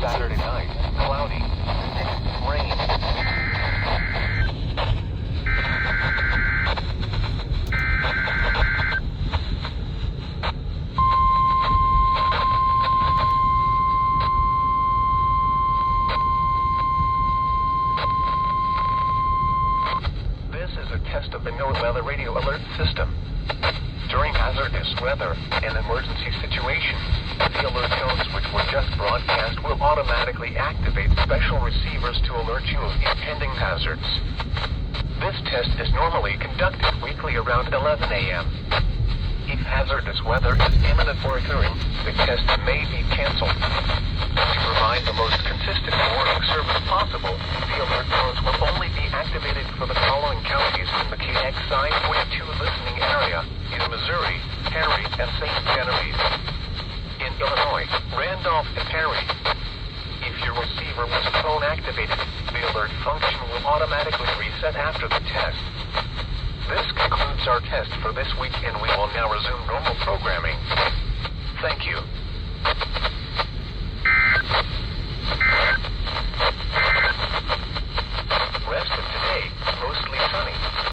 Saturday night, cloudy. Rain. This is a test of the NOAA Weather Radio Alert System. During hazardous weather and emergency situations, the alert tones which were just broadcast will automatically activate special receivers to alert you of impending hazards. This test is normally conducted weekly around 11 a.m. If hazardous weather is imminent or occurring, the test may be canceled. To provide the most consistent warning service possible, the alert tones will only be activated for the following counties in the KXI42 listening area: in Missouri, Perry, and St. Genevieve. In Illinois, Randolph and Perry. If your receiver was phone activated, the alert function will automatically reset after the test. This concludes our test for this week, and we will now resume normal programming. Thank you.